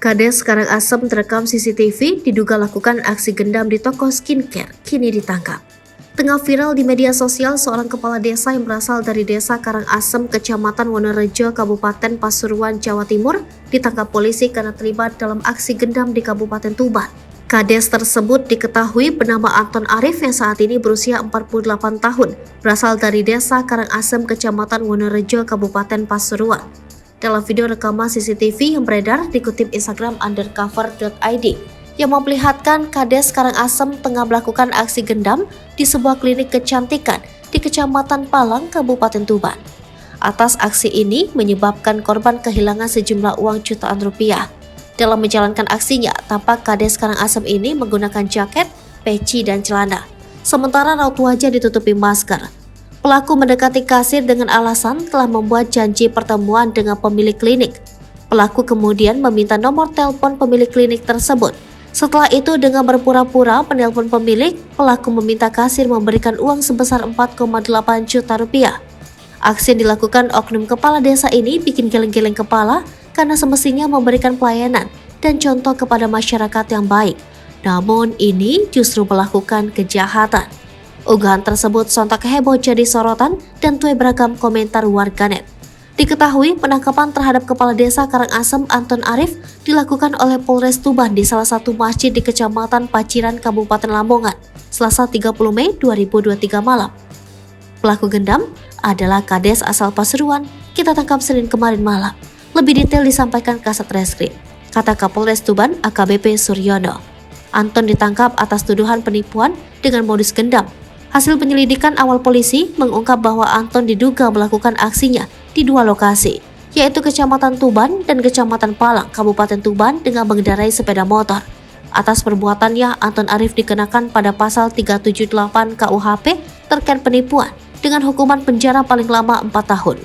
Kades Karangasem terekam CCTV diduga lakukan aksi gendam di toko skincare, kini ditangkap. Tengah viral di media sosial, seorang kepala desa yang berasal dari desa Karangasem, Kecamatan Wonorejo, Kabupaten Pasuruan, Jawa Timur, ditangkap polisi karena terlibat dalam aksi gendam di Kabupaten Tuban. Kades tersebut diketahui bernama Anton Arif yang saat ini berusia 48 tahun, berasal dari desa Karangasem, Kecamatan Wonorejo, Kabupaten Pasuruan. Dalam video rekaman CCTV yang beredar dikutip Instagram undercover.id yang memperlihatkan Kades Karangasem tengah melakukan aksi gendam di sebuah klinik kecantikan di Kecamatan Palang, Kabupaten Tuban. Atas aksi ini menyebabkan korban kehilangan sejumlah uang jutaan rupiah. Dalam menjalankan aksinya, tampak Kades Karangasem ini menggunakan jaket, peci, dan celana. Sementara raut wajah ditutupi masker. Pelaku mendekati kasir dengan alasan telah membuat janji pertemuan dengan pemilik klinik. Pelaku kemudian meminta nomor telepon pemilik klinik tersebut. Setelah itu dengan berpura-pura menelpon pemilik, pelaku meminta kasir memberikan uang sebesar 4,8 juta rupiah. Aksi yang dilakukan oknum kepala desa ini bikin geleng-geleng kepala karena semestinya memberikan pelayanan dan contoh kepada masyarakat yang baik. Namun ini justru melakukan kejahatan. Unggahan tersebut sontak heboh jadi sorotan dan tuai beragam komentar warganet. Diketahui penangkapan terhadap kepala desa Karangasem Anton Arif dilakukan oleh Polres Tuban di salah satu masjid di Kecamatan Paciran, Kabupaten Lamongan, Selasa 30 Mei 2023 malam. Pelaku gendam adalah Kades asal Pasuruan, kita tangkap Senin kemarin malam. Lebih detail disampaikan Kasat Reskrim, kata Kapolres Tuban AKBP Suryono. Anton ditangkap atas tuduhan penipuan dengan modus gendam. Hasil penyelidikan awal polisi mengungkap bahwa Anton diduga melakukan aksinya di dua lokasi, yaitu Kecamatan Tuban dan Kecamatan Palang, Kabupaten Tuban dengan mengendarai sepeda motor. Atas perbuatannya, Anton Arif dikenakan pada pasal 378 KUHP terkait penipuan dengan hukuman penjara paling lama 4 tahun.